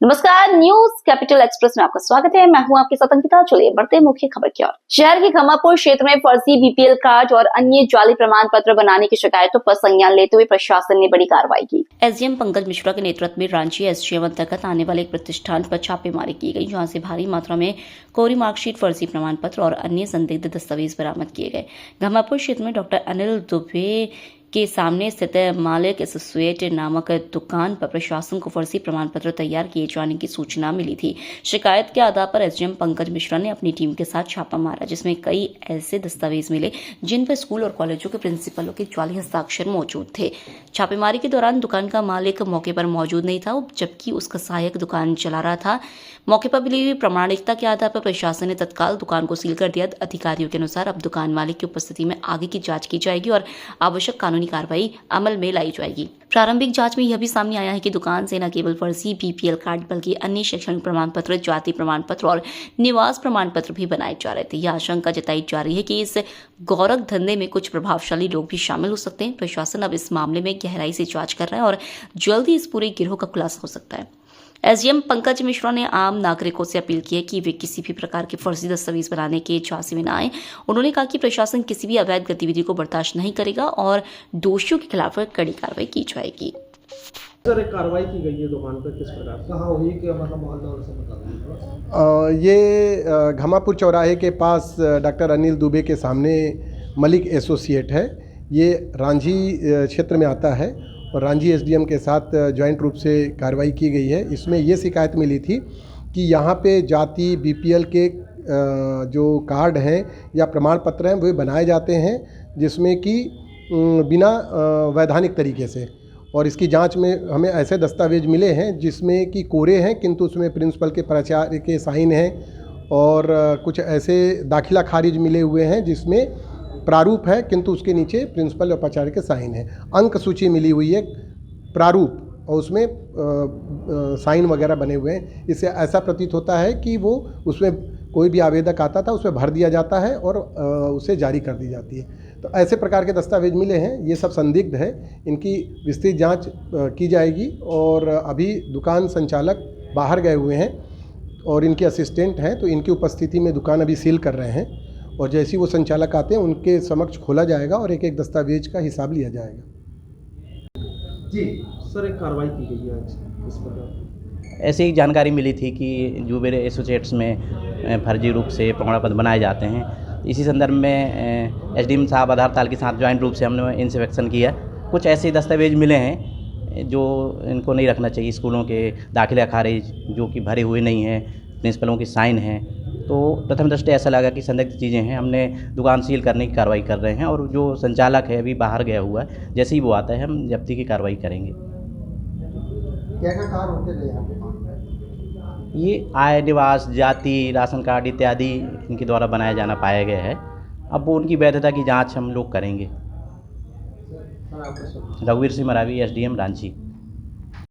नमस्कार, news capital express में आपका स्वागत है। मैं हूं आपके साथ अंकिता। चलिए बढ़ते हैं मुख्य खबर की ओर। शहर के घमापुर क्षेत्र में फर्जी बीपीएल कार्ड और अन्य जाली प्रमाण पत्र बनाने की शिकायतों पर संज्ञान लेते हुए प्रशासन ने बड़ी कार्रवाई की। एसडीएम पंकज मिश्रा के नेतृत्व में रांची एसडीएम अंतर्गत आने वाले एक प्रतिष्ठान पर छापेमारी की गई, जहाँ से भारी मात्रा में कोरी मार्कशीट, फर्जी प्रमाण पत्र और अन्य संदिग्ध दस्तावेज बरामद किए गए। घमापुर क्षेत्र में डॉक्टर अनिल दुबे के सामने स्थित मालिक एसोसिएट नामक दुकान पर प्रशासन को फर्जी प्रमाण पत्र तैयार किए जाने की सूचना मिली थी। शिकायत के आधार पर एसडीएम पंकज मिश्रा ने अपनी टीम के साथ छापा मारा, जिसमें कई ऐसे दस्तावेज मिले जिन पर स्कूल और कॉलेजों के प्रिंसिपलों के जाली हस्ताक्षर मौजूद थे। छापेमारी के दौरान दुकान का मालिक मौके पर मौजूद नहीं था, जबकि उसका सहायक दुकान चला रहा था। मौके पर मिली हुई प्रामाणिकता के आधार पर प्रशासन ने तत्काल दुकान को सील कर दिया। अधिकारियों के अनुसार अब दुकान मालिक की उपस्थिति में आगे की जांच की जाएगी और आवश्यक कानूनी कार्रवाई अमल में लाई जाएगी। प्रारंभिक जांच में यह भी सामने आया है कि दुकान से न केवल फर्जी बीपीएल कार्ड बल्कि अन्य शैक्षणिक प्रमाण पत्र, जाति प्रमाण पत्र और निवास प्रमाण पत्र भी बनाए जा रहे थे। यह आशंका जताई जा रही है कि इस गौरख धंधे में कुछ प्रभावशाली लोग भी शामिल हो सकते हैं। प्रशासन अब इस मामले में गहराई से जांच कर रहा है और जल्द ही इस पूरे गिरोह का खुलासा हो सकता है। एसडीएम पंकज मिश्रा ने आम नागरिकों से अपील की है कि वे किसी भी प्रकार के फर्जी दस्तावेज बनाने के झांसे में न आए। उन्होंने कहा कि प्रशासन किसी भी अवैध गतिविधि को बर्दाश्त नहीं करेगा और दोषियों के खिलाफ कड़ी कार्रवाई की जाएगी। सर, एक कार्रवाई की गई है दुकान पर, किस प्रकार कहाँ हुई कि मतलब मोहल्ला से बता दें। ये घमापुर चौराहे के पास डॉक्टर अनिल दुबे के सामने मलिक एसोसिएट है। ये रांझी क्षेत्र में आता है और रांझी एसडीएम के साथ जॉइंट रूप से कार्रवाई की गई है। इसमें ये शिकायत मिली थी कि यहाँ पे जाति बीपीएल के जो कार्ड हैं या प्रमाण पत्र हैं वो बनाए जाते हैं, जिसमें कि बिना वैधानिक तरीके से। और इसकी जांच में हमें ऐसे दस्तावेज मिले हैं जिसमें कि कोरे हैं, किंतु उसमें प्रिंसिपल के प्राचार्य के साइन हैं और कुछ ऐसे दाखिला खारिज मिले हुए हैं जिसमें प्रारूप है, किंतु उसके नीचे प्रिंसिपल और प्राचार्य के साइन है। अंक सूची मिली हुई है प्रारूप और उसमें साइन वगैरह बने हुए हैं। इससे ऐसा प्रतीत होता है कि वो उसमें कोई भी आवेदक आता था उसमें भर दिया जाता है और उसे जारी कर दी जाती है। तो ऐसे प्रकार के दस्तावेज मिले हैं। ये सब संदिग्ध है, इनकी विस्तृत जांच की जाएगी। और अभी दुकान संचालक बाहर गए हुए हैं और इनके असिस्टेंट हैं, तो इनकी उपस्थिति में दुकान अभी सील कर रहे हैं और जैसे ही वो संचालक आते हैं उनके समक्ष खोला जाएगा और एक एक दस्तावेज का हिसाब लिया जाएगा। जी सर, एक कार्रवाई की गई है आज किस प्रकार? ऐसी ही जानकारी मिली थी कि जुबेर एसोसिएट्स में फर्जी रूप से प्रमाण पत्र बनाए जाते हैं। इसी संदर्भ में एसडीएम साहब आधार ताल के साथ ज्वाइंट रूप से हमने इंस्पेक्शन किया। कुछ ऐसे दस्तावेज मिले हैं जो इनको नहीं रखना चाहिए। स्कूलों के दाखिला खारिज जो कि भरे हुए नहीं हैं, प्रिंसिपलों की साइन हैं। तो प्रथम दृष्टि ऐसा लगा कि संदिग्ध चीज़ें हैं। हमने दुकान सील करने की कार्रवाई कर रहे हैं और जो संचालक है अभी बाहर गया हुआ है, जैसे ही वो आता है हम जब्ती की कार्रवाई करेंगे। क्या कार होते थे यहाँ पे? ये आय, निवास, जाति, राशन कार्ड इत्यादि इनके द्वारा बनाया जाना पाया गया है। अब वो उनकी वैधता की जांच हम लोग करेंगे। रघुवीर सिंह मरावी, एसडीएम रांची।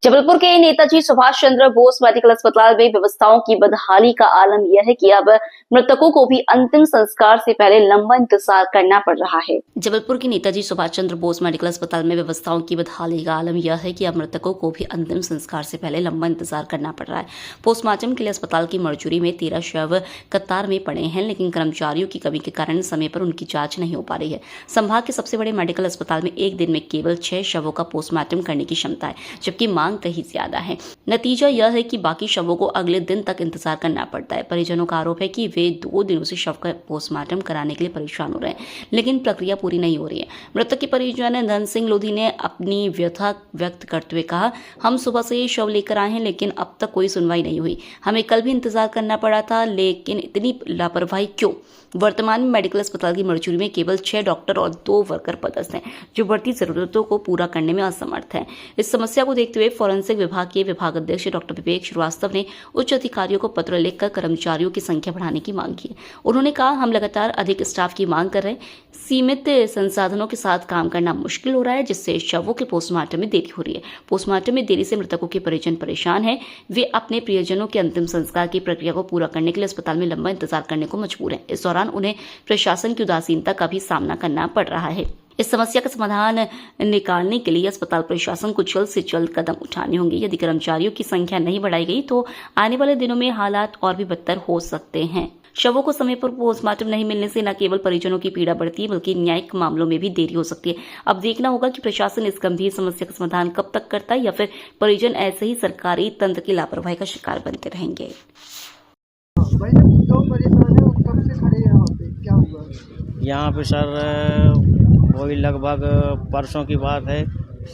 जबलपुर के नेताजी सुभाष चंद्र बोस मेडिकल अस्पताल में व्यवस्थाओं की बदहाली का आलम यह है कि अब मृतकों को भी अंतिम संस्कार से पहले लंबा इंतजार करना पड़ रहा है। जबलपुर के नेताजी सुभाष चंद्र बोस मेडिकल अस्पताल में व्यवस्थाओं की बदहाली का आलम यह है कि अब मृतकों को भी अंतिम संस्कार से पहले लंबा इंतजार करना पड़ रहा है। पोस्टमार्टम के लिए अस्पताल की मरचुरी में 13 शव कतार में पड़े हैं, लेकिन कर्मचारियों की कमी के कारण समय पर उनकी जाँच नहीं हो पा रही है। संभाग के सबसे बड़े मेडिकल अस्पताल में एक दिन में केवल 6 शवों का पोस्टमार्टम करने की क्षमता है, जबकि मांग कहीं ज्यादा है। नतीजा यह है कि बाकी शवों को अगले दिन तक इंतजार करना पड़ता है। परिजनों का आरोप है कि वे 2 दिनों से शव का पोस्टमार्टम कराने के लिए परेशान हो रहे हैं, लेकिन प्रक्रिया पूरी नहीं हो रही है। मृतक के परिजन धन सिंह लोधी ने अपनी व्यथा व्यक्त करते हुए कहा, हम सुबह से ये शव लेकर आए हैं, लेकिन अब तक कोई सुनवाई नहीं हुई। हमें कल भी इंतजार करना पड़ा था, लेकिन इतनी लापरवाही क्यों? वर्तमान में मेडिकल अस्पताल की मरचुरी में केवल 6 डॉक्टर और 2 वर्कर पदस्थ हैं, जो बढ़ती जरूरतों को पूरा करने में असमर्थ हैं। इस समस्या को देखते हुए फोरेंसिक विभाग के विभागाध्यक्ष डॉक्टर विवेक श्रीवास्तव ने उच्च अधिकारियों को पत्र लिखकर कर्मचारियों की संख्या बढ़ाने की मांग की। उन्होंने कहा, हम लगातार अधिक स्टाफ की मांग कर रहे हैं। सीमित संसाधनों के साथ काम करना मुश्किल हो रहा है, जिससे शवों के पोस्टमार्टम में देरी हो रही है। पोस्टमार्टम में देरी से मृतकों के परिजन परेशान हैं। वे अपने प्रियजनों के अंतिम संस्कार की प्रक्रिया को पूरा करने के लिए अस्पताल में लंबा इंतजार करने को मजबूर हैं। इस दौरान उन्हें प्रशासन की उदासीनता का भी सामना करना पड़ रहा है। इस समस्या का समाधान निकालने के लिए अस्पताल प्रशासन को जल्द से जल्द कदम उठाने होंगे। यदि कर्मचारियों की संख्या नहीं बढ़ाई गई तो आने वाले दिनों में हालात और भी बदतर हो सकते हैं। शवों को समय पर पोस्टमार्टम नहीं मिलने से न केवल परिजनों की पीड़ा बढ़ती है बल्कि न्यायिक मामलों में भी देरी हो सकती है। अब देखना होगा कि प्रशासन इस गंभीर समस्या का समाधान कब तक करता है या फिर परिजन ऐसे ही सरकारी तंत्र की लापरवाही का शिकार बनते रहेंगे। भाई तो परेशान है, कब से खड़े हैं यहाँ पे, क्या हुआ? यहाँ पे सर वही लगभग परसों की बात है,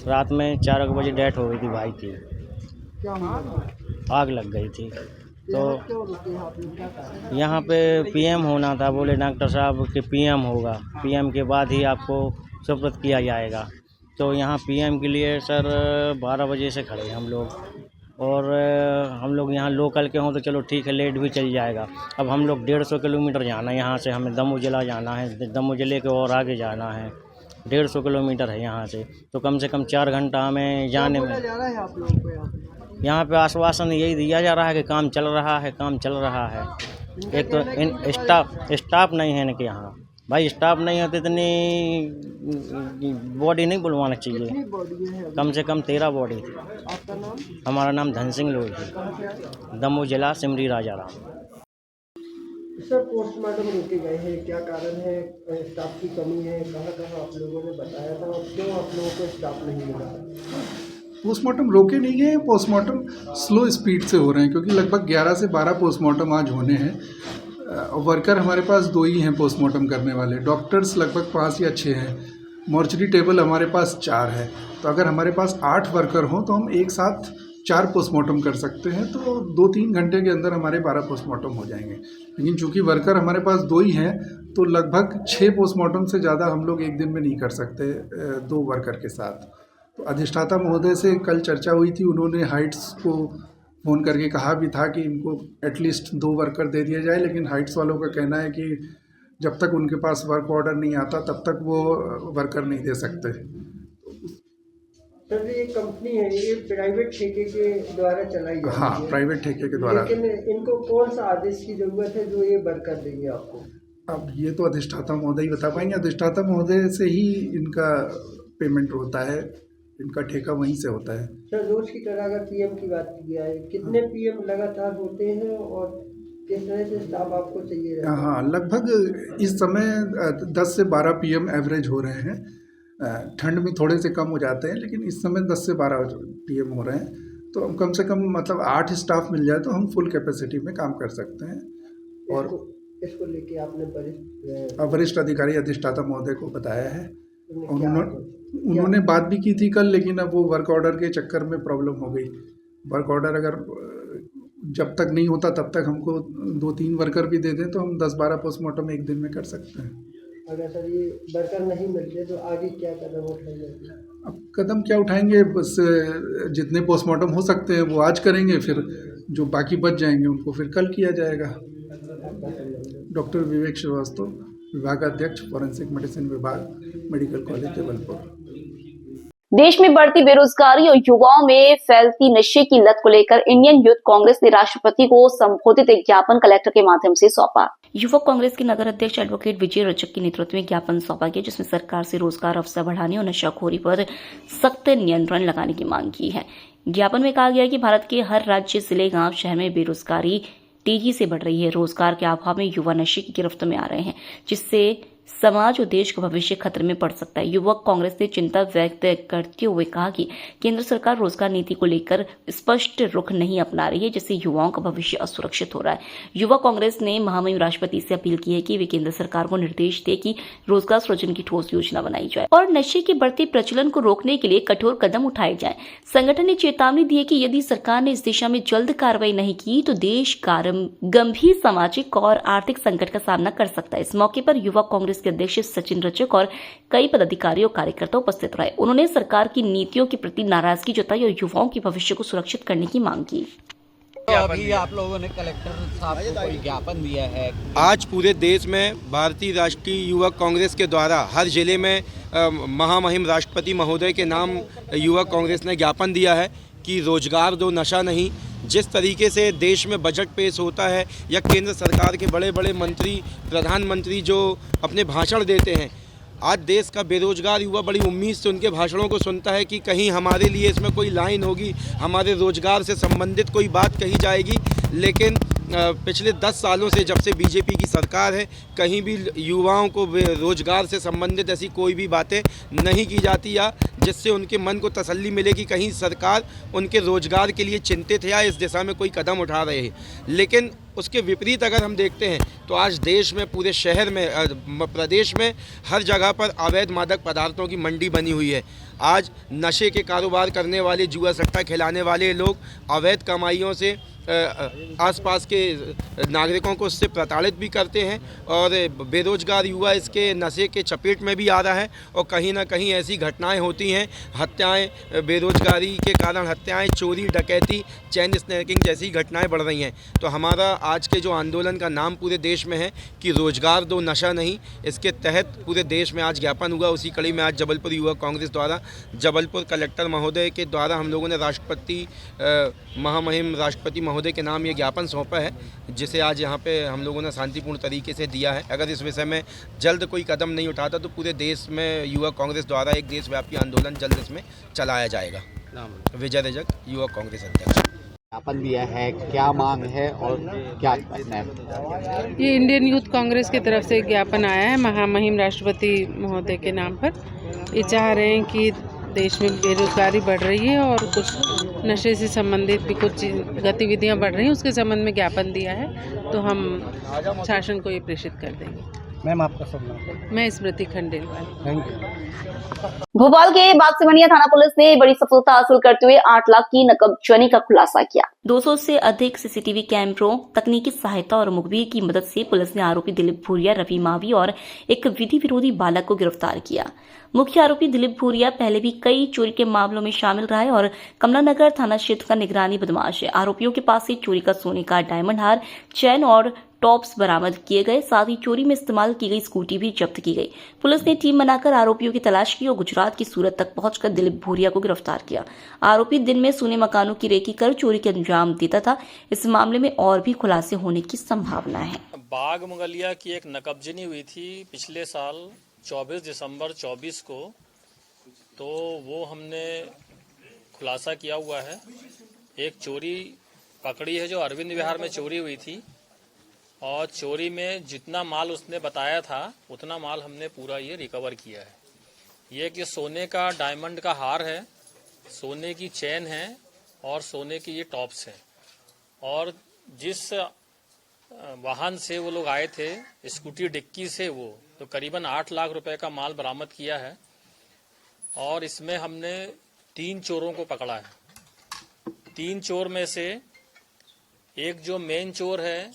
रात में 4 बजे डेथ हो गई थी भाई की। क्या हुआ? आग लग गई थी। तो क्यों रुके यहाँ पे, क्या कारण? यहाँ पे पीएम होना था, बोले डॉक्टर साहब कि पीएम होगा, पीएम के बाद ही आपको सुपुर्द किया जाएगा। तो यहाँ पीएम के लिए सर 12 बजे से खड़े हैं हम लोग, और हम लोग यहाँ लोकल के हों तो चलो ठीक है, लेट भी चल जाएगा। अब हम लोग 150 किलोमीटर जाना है यहाँ से, हमें दमोह जिला जाना है, दमोह जिले के और आगे जाना है, 150 किलोमीटर है यहाँ से, तो कम से कम 4 घंटा हमें जाने में। जा रहा है आप लोगों को यहाँ पे आश्वासन यही दिया जा रहा है कि काम चल रहा है, काम चल रहा है। एक तो इन स्टाफ नहीं है इनके यहाँ, भाई स्टाफ नहीं है तो इतनी बॉडी नहीं बुलवाना चाहिए। कितनी बॉडी है? कम से कम 13 बॉडी थी। आपका नाम? हमारा नाम धन सिंह लोही है, कहाँ से आए? दमोह जिला सिमरी राजाराम। सर पोस्टमार्टम रोके गए हैं, क्या कारण है? स्टाफ की कमी है, कहाँ कहाँ आप लोगों ने बताया था, और क्यों आप लोगों को स्टाफ नहीं मिला? पोस्टमार्टम रोके नहीं गए, पोस्टमार्टम स्लो स्पीड से हो रहे हैं क्योंकि लगभग 11 से 12 पोस्टमार्टम आज होने हैं। वर्कर हमारे पास 2 ही हैं पोस्टमार्टम करने वाले, डॉक्टर्स लगभग 5 या 6 हैं, मॉर्चरी टेबल हमारे पास 4 है। तो अगर हमारे पास 8 वर्कर हों तो हम एक साथ 4 पोस्टमार्टम कर सकते हैं, तो 2-3 घंटे के अंदर हमारे 12 पोस्टमार्टम हो जाएंगे। लेकिन चूंकि वर्कर हमारे पास 2 ही हैं तो लगभग 6 पोस्टमार्टम से ज़्यादा हम लोग एक दिन में नहीं कर सकते 2 वर्कर के साथ। तो अधिष्ठाता महोदय से कल चर्चा हुई थी, उन्होंने हाइट्स को फ़ोन करके कहा भी था कि इनको एटलीस्ट 2 वर्कर दे दिया जाए, लेकिन हाइट्स वालों का कहना है कि जब तक उनके पास वर्क ऑर्डर नहीं आता तब तक वो वर्कर नहीं दे सकते। सर ये कंपनी है, ये प्राइवेट ठेके के द्वारा चलाई जाती है? हाँ, प्राइवेट ठेके के द्वारा। लेकिन इनको कौन सा आदेश की ज़रूरत है जो ये वर्कर देंगे आपको? अब ये तो अधिष्ठाता महोदय ही बता पाएंगे। अधिष्ठाता महोदय से ही इनका पेमेंट होता है, इनका ठेका वहीं से होता है। सर रोज की तरह अगर पीएम की बात की जाए, कितने पीएम लगातार होते हैं और किस तरह से स्टाफ आपको चाहिए रहता है? हाँ, लगभग इस समय 10 से 12 पीएम एवरेज हो रहे हैं। ठंड में थोड़े से कम हो जाते हैं, लेकिन इस समय 10 से 12 पीएम हो रहे हैं। तो कम से कम मतलब 8 स्टाफ मिल जाए तो हम फुल कैपेसिटी में काम कर सकते हैं। और इसको लेके आपने वरिष्ठ अधिकारी अधिष्ठाता महोदय को बताया है, उन्होंने बात भी की थी कल, लेकिन अब वो वर्क ऑर्डर के चक्कर में प्रॉब्लम हो गई। वर्क ऑर्डर अगर जब तक नहीं होता तब तक हमको 2-3 वर्कर भी दे दें तो हम 10-12 पोस्टमार्टम एक दिन में कर सकते हैं। अगर सर ये वर्कर नहीं मिलते तो आगे क्या कदम उठाएंगे? अब कदम क्या उठाएंगे, बस जितने पोस्टमार्टम हो सकते हैं वो आज करेंगे, फिर जो बाकी बच जाएंगे उनको फिर कल किया जाएगा। डॉक्टर विवेक श्रीवास्तव, विभागाध्यक्ष फॉरेंसिक मेडिसिन विभाग, मेडिकल कॉलेज जबलपुर। देश में बढ़ती बेरोजगारी और युवाओं में फैलती नशे की लत को लेकर इंडियन यूथ कांग्रेस ने राष्ट्रपति को संबोधित एक ज्ञापन कलेक्टर के माध्यम से सौंपा। युवक कांग्रेस के नगर अध्यक्ष एडवोकेट विजय रजक के नेतृत्व में ज्ञापन सौंपा गया, जिसमें सरकार से रोजगार अवसर बढ़ाने और नशाखोरी पर सख्त नियंत्रण लगाने की मांग की है। ज्ञापन में कहा गया है कि भारत के हर राज्य, जिले, गांव, शहर में बेरोजगारी तेजी से बढ़ रही है। रोजगार के अभाव में युवा नशे की गिरफ्त में आ रहे हैं, जिससे समाज और देश का भविष्य खतरे में पड़ सकता है। युवक कांग्रेस ने चिंता व्यक्त करते हुए कहा कि केंद्र सरकार रोजगार नीति को लेकर स्पष्ट रुख नहीं अपना रही है, जिससे युवाओं का भविष्य असुरक्षित हो रहा है। युवा कांग्रेस ने महामहिम राष्ट्रपति से अपील की है कि वे केंद्र सरकार को निर्देश दे कि रोजगार सृजन की ठोस योजना बनाई जाए और नशे के बढ़ते प्रचलन को रोकने के लिए कठोर कदम उठाए जाए। संगठन ने चेतावनी दी है कि यदि सरकार ने इस दिशा में जल्द कार्रवाई नहीं की तो देश गंभीर सामाजिक और आर्थिक संकट का सामना कर सकता है। इस मौके पर युवा कांग्रेस के अध्यक्ष सचिन रजक और कई पदाधिकारी और कार्यकर्ता उपस्थित रहे। उन्होंने सरकार की नीतियों के प्रति नाराजगी जताई और युवाओं के भविष्य को सुरक्षित करने की मांग की। तो अभी आप लोगों ने कलेक्टर साहब को कोई ज्ञापन दिया है। आज पूरे देश में भारतीय राष्ट्रीय युवक कांग्रेस के द्वारा हर जिले में महामहिम राष्ट्रपति महोदय के नाम युवक कांग्रेस ने ज्ञापन दिया है कि रोजगार दो नशा नहीं। जिस तरीके से देश में बजट पेश होता है या केंद्र सरकार के बड़े बड़े मंत्री, प्रधानमंत्री जो अपने भाषण देते हैं, आज देश का बेरोजगार युवा बड़ी उम्मीद से उनके भाषणों को सुनता है कि कहीं हमारे लिए इसमें कोई लाइन होगी, हमारे रोजगार से संबंधित कोई बात कही जाएगी। लेकिन पिछले 10 सालों से जब से बीजेपी की सरकार है, कहीं भी युवाओं को रोजगार से संबंधित ऐसी कोई भी बातें नहीं की जाती, या जिससे उनके मन को तसल्ली मिले कि कहीं सरकार उनके रोजगार के लिए चिंतित है या इस दिशा में कोई कदम उठा रहे हैं। लेकिन उसके विपरीत अगर हम देखते हैं तो आज देश में, पूरे शहर में, प्रदेश में हर जगह पर अवैध मादक पदार्थों की मंडी बनी हुई है। आज नशे के कारोबार करने वाले, जुआ सट्टा खिलाने वाले लोग अवैध कमाइयों से आसपास के नागरिकों को उससे प्रताड़ित भी करते हैं, और बेरोजगार युवा इसके नशे के चपेट में भी आ रहा है। और कहीं ना कहीं ऐसी घटनाएं होती हैं, हत्याएं, बेरोजगारी के कारण हत्याएं, चोरी, डकैती, चेन स्नैचिंग जैसी घटनाएं बढ़ रही हैं। तो हमारा आज के जो आंदोलन का नाम पूरे देश में है कि रोजगार दो, नशा नहीं, इसके तहत पूरे देश में आज ज्ञापन हुआ। उसी कड़ी में आज जबलपुर युवा कांग्रेस द्वारा जबलपुर कलेक्टर महोदय के द्वारा हम लोगों ने राष्ट्रपति, महामहिम राष्ट्रपति महोदय के नाम ये ज्ञापन सौंपा है, जिसे आज यहाँ पे हम लोगों ने शांतिपूर्ण तरीके से दिया है। अगर इस विषय में जल्द कोई कदम नहीं उठाता तो पूरे देश में युवा कांग्रेस द्वारा एक देशव्यापी आंदोलन जल्द इसमें चलाया जाएगा। विजय रजक, युवा कांग्रेस अध्यक्ष। ज्ञापन दिया है, क्या मांग है और क्या कहना है? ये इंडियन यूथ कांग्रेस की तरफ से एक ज्ञापन आया है महामहिम राष्ट्रपति महोदय के नाम पर। ये चाह रहे हैं कि देश में बेरोजगारी बढ़ रही है और कुछ नशे से संबंधित भी कुछ गतिविधियां बढ़ रही हैं, उसके संबंध में ज्ञापन दिया है। तो हम शासन को ये प्रेषित कर देंगे। मैम, आपका सब नाम? मैं स्मृति खंडेलवाल। Thank you. भोपाल के बागसिमनिया थाना पुलिस ने बड़ी सफलता हासिल करते हुए 8 लाख की नकदजनी का खुलासा किया। 200 से अधिक सीसीटीवी कैमरों, तकनीकी सहायता और मुखबिर की मदद से पुलिस ने आरोपी दिलीप भूरिया, रवि मावी और एक विधि विरोधी बालक को गिरफ्तार किया। मुख्य आरोपी दिलीप भूरिया पहले भी कई चोरी के मामलों में शामिल रहा है और कमलानगर थाना क्षेत्र का निगरानी बदमाश है। आरोपियों के पास से चोरी का सोने का डायमंड हार, चैन और टॉप्स बरामद किए गए। साथ ही चोरी में इस्तेमाल की गई स्कूटी भी जब्त की गई। पुलिस ने टीम बनाकर आरोपियों की तलाश की और गुजरात की सूरत तक पहुंचकर दिलीप भूरिया को गिरफ्तार किया। आरोपी दिन में सूने मकानों की रेकी कर चोरी के अंजाम देता था। इस मामले में और भी खुलासे होने की संभावना है। बाग मुगलिया की एक नकबजनी हुई थी पिछले साल 24 दिसंबर 24 को, तो वो हमने खुलासा किया हुआ है। एक चोरी पकड़ी है जो अरविंद विहार में चोरी हुई थी, और चोरी में जितना माल उसने बताया था उतना माल हमने पूरा ये रिकवर किया है। ये कि सोने का डायमंड का हार है, सोने की चेन है और सोने की ये टॉप्स हैं। और जिस वाहन से वो लोग आए थे, स्कूटी डिक्की से, वो तो करीबन 8 लाख रुपए का माल बरामद किया है। और इसमें हमने 3 चोरों को पकड़ा है। 3 चोर में से एक जो मेन चोर है,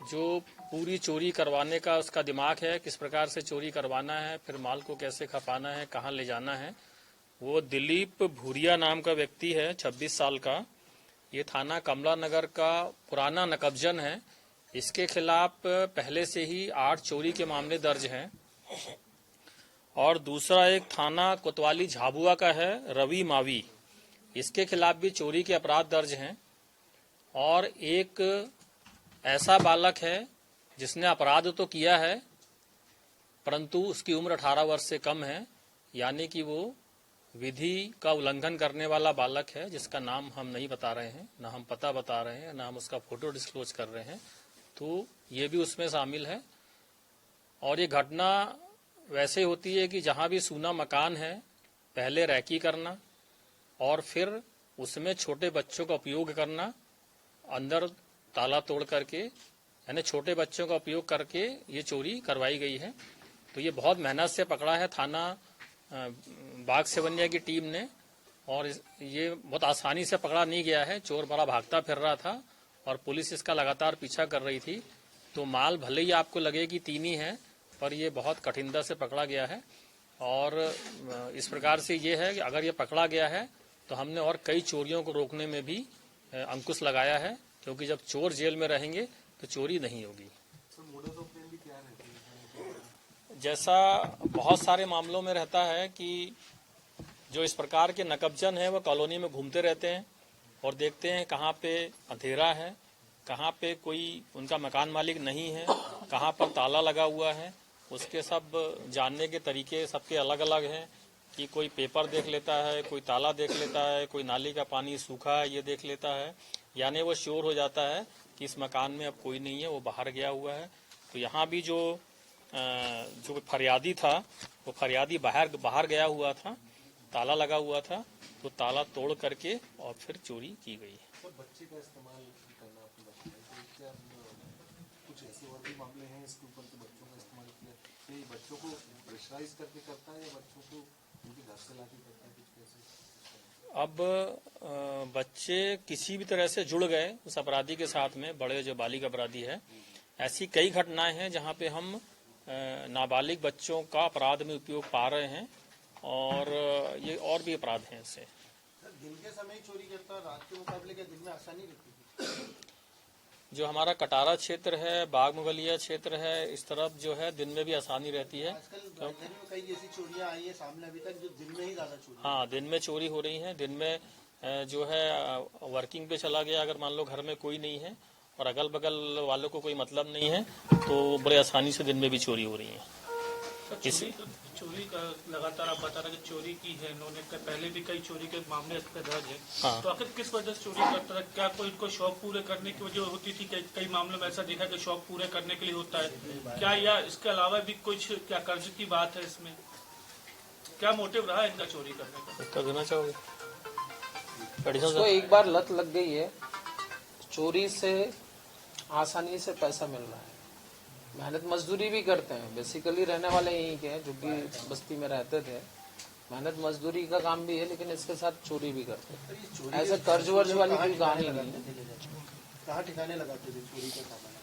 जो पूरी चोरी करवाने का उसका दिमाग है, किस प्रकार से चोरी करवाना है, फिर माल को कैसे खपाना है, कहाँ ले जाना है, वो दिलीप भूरिया नाम का व्यक्ति है, 26 साल का। ये थाना कमला नगर का पुराना नकबजन है। इसके खिलाफ पहले से ही 8 चोरी के मामले दर्ज हैं। और दूसरा एक थाना कोतवाली झाबुआ का है, रवि मावी, इसके खिलाफ भी चोरी के अपराध दर्ज हैं। और एक ऐसा बालक है जिसने अपराध तो किया है परंतु उसकी उम्र 18 वर्ष से कम है, यानी कि वो विधि का उल्लंघन करने वाला बालक है, जिसका नाम हम नहीं बता रहे हैं, ना हम पता बता रहे हैं, ना हम उसका फोटो डिस्क्लोज कर रहे हैं। तो ये भी उसमें शामिल है। और ये घटना वैसे होती है कि जहां भी सूना मकान है, पहले रैकी करना और फिर उसमें छोटे बच्चों का उपयोग करना, अंदर ताला तोड़ करके, यानी छोटे बच्चों का उपयोग करके ये चोरी करवाई गई है। तो ये बहुत मेहनत से पकड़ा है थाना बागसिमनिया की टीम ने, और ये बहुत आसानी से पकड़ा नहीं गया है। चोर बड़ा भागता फिर रहा था और पुलिस इसका लगातार पीछा कर रही थी। तो माल भले ही आपको लगे कि 3 ही है, पर ये बहुत कठिनता से पकड़ा गया है। और इस प्रकार से ये है कि अगर ये पकड़ा गया है तो हमने और कई चोरियों को रोकने में भी अंकुश लगाया है, क्योंकि जब चोर जेल में रहेंगे तो चोरी नहीं होगी। जैसा बहुत सारे मामलों में रहता है कि जो इस प्रकार के नकबजन है वो कॉलोनी में घूमते रहते हैं और देखते हैं कहाँ पे अंधेरा है, कहाँ पे कोई उनका मकान मालिक नहीं है, कहाँ पर ताला लगा हुआ है, उसके सब जानने के तरीके सबके अलग अलग हैं कि कोई पेपर देख लेता है, कोई ताला देख लेता है, कोई नाली का पानी सूखा है ये देख लेता है, यानी वो श्योर हो जाता है कि इस मकान में अब कोई नहीं है, वो बाहर गया हुआ है। तो यहाँ भी जो फरियादी था वो फरियादी बाहर गया हुआ था, ताला लगा हुआ था, तो ताला तोड़ करके और फिर चोरी की गई है। बच्चे का इस्तेमाल करना आपने बताया, क्या कुछ ऐसे और भी मामले हैं इसके ऊपर तो बच्चों का इस्तेमाल किया, ये बच्चों को प्रेशराइज करके करता है या बच्चों को उनके घर से लाके करता है, कुछ कैसे? अब बच्चे किसी भी तरह से जुड़ गए उस अपराधी के साथ में, बड़े जो बालिग अपराधी है, ऐसी कई घटनाएं हैं जहां पे हम नाबालिग बच्चों का अपराध में उपयोग पा रहे हैं और ये और भी अपराध हैं इससे। दिन के समय चोरी करता है, रात के मुकाबले क्या दिन में आसानी रहती है? जो हमारा कटारा क्षेत्र है, बाग मुगलिया क्षेत्र है, इस तरफ जो है दिन में भी आसानी रहती है। आजकल राजधानी में कई ऐसी चोरियां आई है सामने अभी तक जो दिन में ही ज्यादा चोरी। हाँ, दिन में चोरी हो रही है। दिन में जो है वर्किंग पे चला गया, अगर मान लो घर में कोई नहीं है और अगल बगल वालों को कोई मतलब नहीं है तो बड़े आसानी से दिन में भी चोरी हो रही है। चोरी का लगातार आप बता रहे कि चोरी की है इन्होंने, पहले भी कई चोरी के मामले इस पर दर्ज है। हाँ। तो आखिर किस वजह से चोरी करता है? क्या कोई इनको शौक पूरे करने की वजह होती थी? कई मामलों में ऐसा देखा कि शौक पूरे करने के लिए होता है क्या, या इसके अलावा भी कुछ क्या कर्ज की बात है इसमें? क्या मोटिव रहा है इनका चोरी करने का? देना चाहोगे? तो एक बार लत लग गई है, चोरी से आसानी से पैसा मिल रहा है, मेहनत मजदूरी भी करते हैं, बेसिकली रहने वाले यहीं के हैं, जो कि बस्ती में रहते थे, मेहनत मजदूरी का काम भी है, लेकिन इसके साथ चोरी भी करते हैं। ऐसे कर्ज वर्ज वाली कोई कहानी नहीं है। कहाँ ठिकाने लगाते थे चोरी का सामान?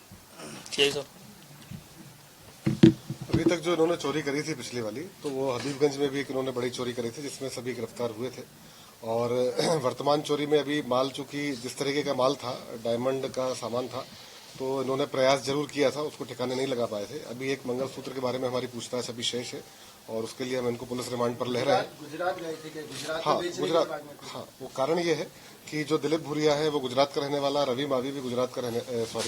यही सब अभी तक जो इन्होंने चोरी करी थी पिछली वाली, तो वो हबीबगंज में भी एक इन्होंने बड़ी चोरी करी थी जिसमें सभी गिरफ्तार हुए थे। और वर्तमान चोरी में अभी माल, चूंकि जिस तरीके का माल था, डायमंड का सामान था, तो इन्होंने प्रयास जरूर किया था, उसको ठिकाने नहीं लगा पाए थे। अभी एक मंगलसूत्र के बारे में हमारी पूछताछ अभी शेष है और उसके लिए हम इनको पुलिस रिमांड पर ले रहे हैं। गुजरात गए थे क्या? गुजरात हाँ, वो कारण ये है कि जो दिलीप भूरिया है वो गुजरात का रहने वाला, रवि मावी भी गुजरात का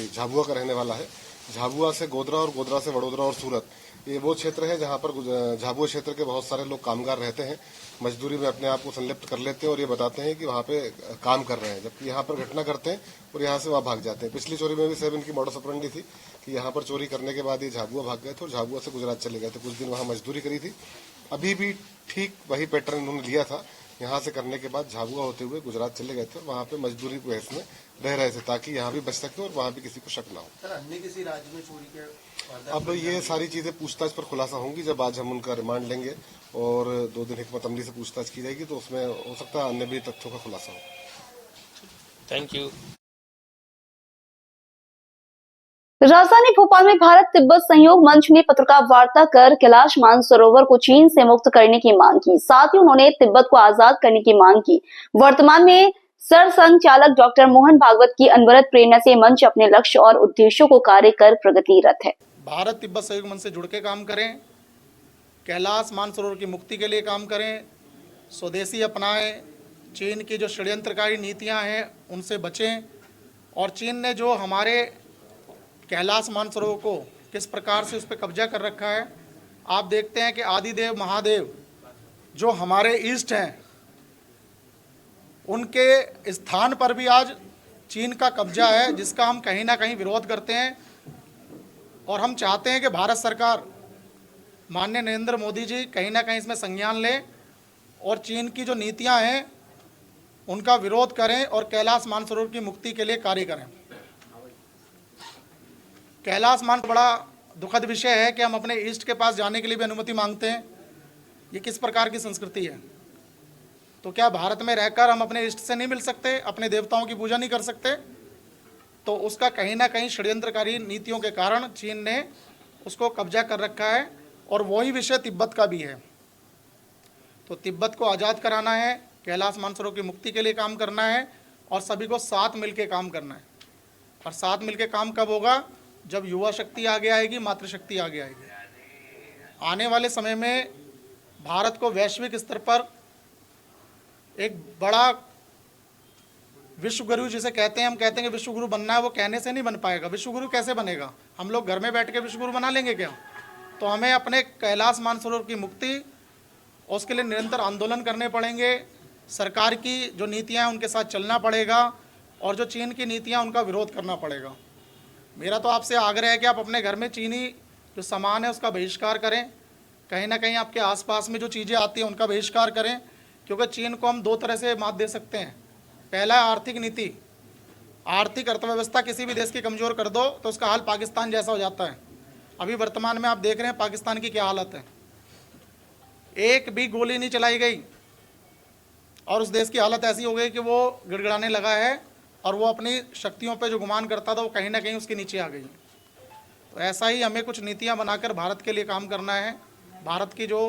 झाबुआ का रहने वाला है। झाबुआ से गोधरा और गोधरा से वडोदरा और सूरत, ये वो क्षेत्र है जहां पर झाबुआ क्षेत्र के बहुत सारे लोग कामगार रहते हैं, मजदूरी में अपने आप को संलिप्त कर लेते हैं और ये बताते हैं कि वहां पे काम कर रहे हैं, जबकि यहाँ पर घटना करते हैं और यहाँ से वहां भाग जाते हैं। पिछली चोरी में भी सेम इनकी मॉडस ऑपरेंडी थी कि यहाँ पर चोरी करने के बाद ये झाबुआ भाग गए थे और झाबुआ से गुजरात चले गए थे, कुछ दिन वहां मजदूरी करी थी। अभी भी ठीक वही पैटर्न इन्होंने लिया था, यहाँ से करने के बाद झाबुआ होते हुए गुजरात चले गए थे और वहाँ पे मजदूरी को में रह रहे थे ताकि यहाँ भी बच सके और वहाँ भी किसी को शक ना हो। सर, अन्य किसी राज्य में चोरी के अब ये सारी चीजें पूछताछ पर खुलासा होंगी जब आज हम उनका रिमांड लेंगे और 2 दिन हिकमत अमली से पूछताछ की जाएगी, तो उसमें हो सकता है अन्य भी तथ्यों का खुलासा हो। Thank you. राजधानी भोपाल में भारत तिब्बत सहयोग मंच ने पत्रकार वार्ता कर कैलाश मानसरोवर को चीन से मुक्त करने की मांग की। साथ ही उन्होंने तिब्बत को आजाद करने की मांग की। वर्तमान में सरसंघचालक डॉक्टर मोहन भागवत की अनवरत प्रेरणा से मंच अपने लक्ष्य और उद्देश्यों को कार्य कर प्रगतिरत है। भारत तिब्बत सहयोग मंच से जुड़ के काम करें, कैलाश मानसरोवर की मुक्ति के लिए काम करें, स्वदेशी अपनाएं, चीन की जो षड्यंत्रकारी नीतियां हैं उनसे बचें और चीन ने जो हमारे कैलाश मानसरोवर को किस प्रकार से उस पर कब्जा कर रखा है। आप देखते हैं कि आदिदेव महादेव जो हमारे ईस्ट हैं, उनके स्थान पर भी आज चीन का कब्जा है, जिसका हम कहीं ना कहीं विरोध करते हैं और हम चाहते हैं कि भारत सरकार, माननीय नरेंद्र मोदी जी कहीं ना कहीं इसमें संज्ञान लें और चीन की जो नीतियां हैं उनका विरोध करें और कैलाश मानसरोवर की मुक्ति के लिए कार्य करें। कैलाश मानसरोवर बड़ा दुखद विषय है कि हम अपने ईस्ट के पास जाने के लिए भी अनुमति मांगते हैं। ये किस प्रकार की संस्कृति है? तो क्या भारत में रहकर हम अपने ईस्ट से नहीं मिल सकते, अपने देवताओं की पूजा नहीं कर सकते? तो उसका कहीं ना कहीं षड्यंत्रकारी नीतियों के कारण चीन ने उसको कब्जा कर रखा है और वही विषय तिब्बत का भी है। तो तिब्बत को आज़ाद कराना है, कैलाश मानसरोवर की मुक्ति के लिए काम करना है और सभी को साथ मिलकर काम करना है। और साथ मिलकर काम कब होगा? जब युवा शक्ति आगे आएगी, मातृशक्ति आगे आएगी। आने वाले समय में भारत को वैश्विक स्तर पर एक बड़ा विश्व गुरु जिसे कहते हैं, हम कहते हैं कि विश्व गुरु बनना है, वो कहने से नहीं बन पाएगा। विश्व गुरु कैसे बनेगा? हम लोग घर में बैठ के विश्व गुरु बना लेंगे क्या? तो हमें अपने कैलाश मानसरोवर की मुक्ति और उसके लिए निरंतर आंदोलन करने पड़ेंगे। सरकार की जो नीतियां हैं उनके साथ चलना पड़ेगा और जो चीन की नीतियां उनका विरोध करना पड़ेगा। मेरा तो आपसे आग्रह है कि आप अपने घर में चीनी जो सामान है उसका बहिष्कार करें, कहीं ना कहीं आपके आसपास में जो चीज़ें आती हैं उनका बहिष्कार करें, क्योंकि चीन को हम 2 तरह से मात दे सकते हैं। पहला है आर्थिक नीति। आर्थिक अर्थव्यवस्था किसी भी देश की कमज़ोर कर दो तो उसका हाल पाकिस्तान जैसा हो जाता है। अभी वर्तमान में आप देख रहे हैं पाकिस्तान की क्या हालत है। एक भी गोली नहीं चलाई गई और उस देश की हालत ऐसी हो गई कि वो गिड़गिड़ाने लगा है और वो अपनी शक्तियों पे जो गुमान करता था वो कहीं ना कहीं उसके नीचे आ गई। तो ऐसा ही हमें कुछ नीतियां बनाकर भारत के लिए काम करना है। भारत की जो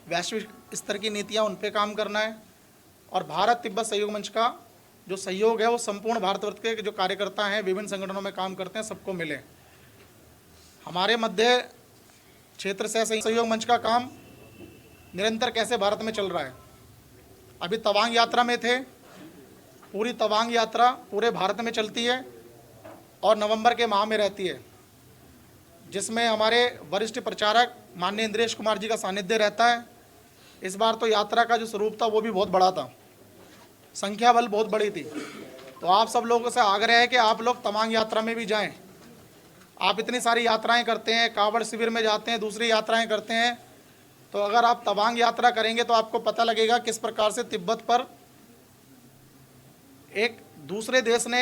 वैश्विक स्तर की नीतियां उन पे काम करना है और भारत तिब्बत सहयोग मंच का जो सहयोग है वो संपूर्ण भारतवर्ष के जो कार्यकर्ता हैं, विभिन्न संगठनों में काम करते हैं, सबको मिले। हमारे मध्य क्षेत्र से सहयोग मंच का काम निरंतर कैसे भारत में चल रहा है। अभी तवांग यात्रा में थे। पूरी तवांग यात्रा पूरे भारत में चलती है और नवंबर के माह में रहती है, जिसमें हमारे वरिष्ठ प्रचारक माननीय इंद्रेश कुमार जी का सानिध्य रहता है। इस बार तो यात्रा का जो स्वरूप था वो भी बहुत बड़ा था, संख्या बल बहुत बड़ी थी। तो आप सब लोगों से आग्रह है कि आप लोग तवांग यात्रा में भी जाएं। आप इतनी सारी यात्राएं करते हैं, कांवड़ शिविर में जाते हैं, दूसरी यात्राएं करते हैं, तो अगर आप तवांग यात्रा करेंगे तो आपको पता लगेगा किस प्रकार से तिब्बत पर एक दूसरे देश ने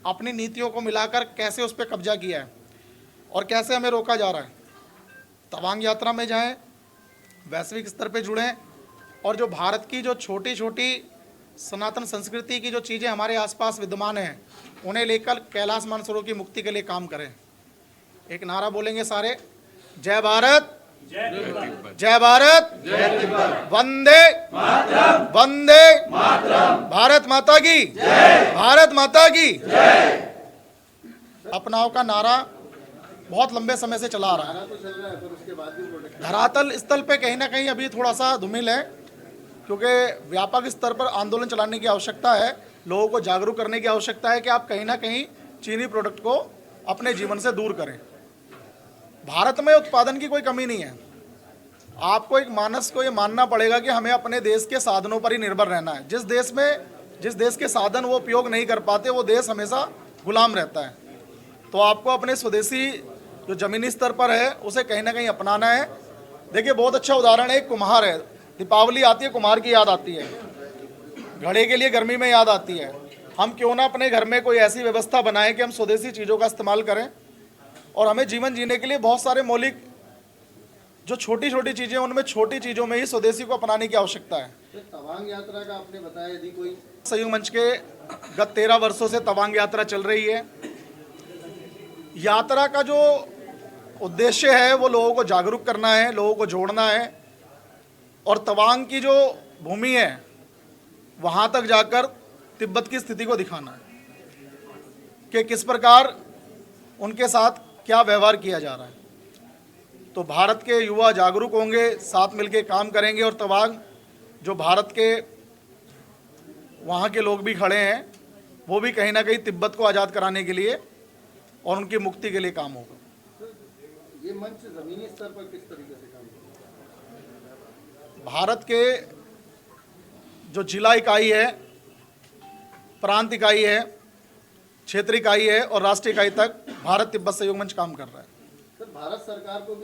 अपनी नीतियों को मिलाकर कैसे उस पर कब्जा किया है और कैसे हमें रोका जा रहा है। तवांग यात्रा में जाएं, वैश्विक स्तर पे जुड़ें और जो भारत की जो छोटी छोटी सनातन संस्कृति की जो चीज़ें हमारे आसपास विद्यमान हैं उन्हें लेकर कैलाश मानसरोवर की मुक्ति के लिए काम करें। एक नारा बोलेंगे सारे, जय भारत, जय भारत, वंदे वंदे भारत माता की, भारत माता की। अपनाओं का नारा बहुत लंबे समय से चला आ रहा है। धरातल स्थल पे कहीं ना कहीं अभी थोड़ा सा धूमिल है, क्योंकि व्यापक स्तर पर आंदोलन चलाने की आवश्यकता है, लोगों को जागरूक करने की आवश्यकता है कि आप कहीं ना कहीं चीनी प्रोडक्ट को अपने जीवन से दूर करें। भारत में उत्पादन की कोई कमी नहीं है। आपको एक मानस को ये मानना पड़ेगा कि हमें अपने देश के साधनों पर ही निर्भर रहना है। जिस देश के साधन वो उपयोग नहीं कर पाते वो देश हमेशा गुलाम रहता है। तो आपको अपने स्वदेशी जो ज़मीनी स्तर पर है उसे कहीं ना कहीं अपनाना है। देखिए, बहुत अच्छा उदाहरण है, एक कुम्हार है। दीपावली आती है, कुम्हार की याद आती है, घड़े के लिए गर्मी में याद आती है। हम क्यों ना अपने घर में कोई ऐसी व्यवस्था बनाएं कि हम स्वदेशी चीज़ों का इस्तेमाल करें और हमें जीवन जीने के लिए बहुत सारे मौलिक जो छोटी छोटी चीज़ें, उनमें छोटी चीज़ों में ही स्वदेशी को अपनाने की आवश्यकता है। तवांग यात्रा का आपने बताया, यदि कोई सहयोग मंच के गत 13 वर्षों से तवांग यात्रा चल रही है। यात्रा का जो उद्देश्य है वो लोगों को जागरूक करना है, लोगों को जोड़ना है और तवांग की जो भूमि है वहाँ तक जाकर तिब्बत की स्थिति को दिखाना है कि किस प्रकार उनके साथ क्या व्यवहार किया जा रहा है। तो भारत के युवा जागरूक होंगे, साथ मिलकर काम करेंगे और तवांग जो भारत के वहाँ के लोग भी खड़े हैं वो भी कहीं ना कहीं तिब्बत को आज़ाद कराने के लिए और उनकी मुक्ति के लिए काम होगा। ये मंच जमीनी स्तर पर किस तरीके से काम करेगा? भारत के जो जिला इकाई है, प्रांत इकाई है, क्षेत्रीय इकाई है और राष्ट्रीय इकाई तक भारत तिब्बत सहयोग मंच काम कर रहा है। सर, भारत सरकार को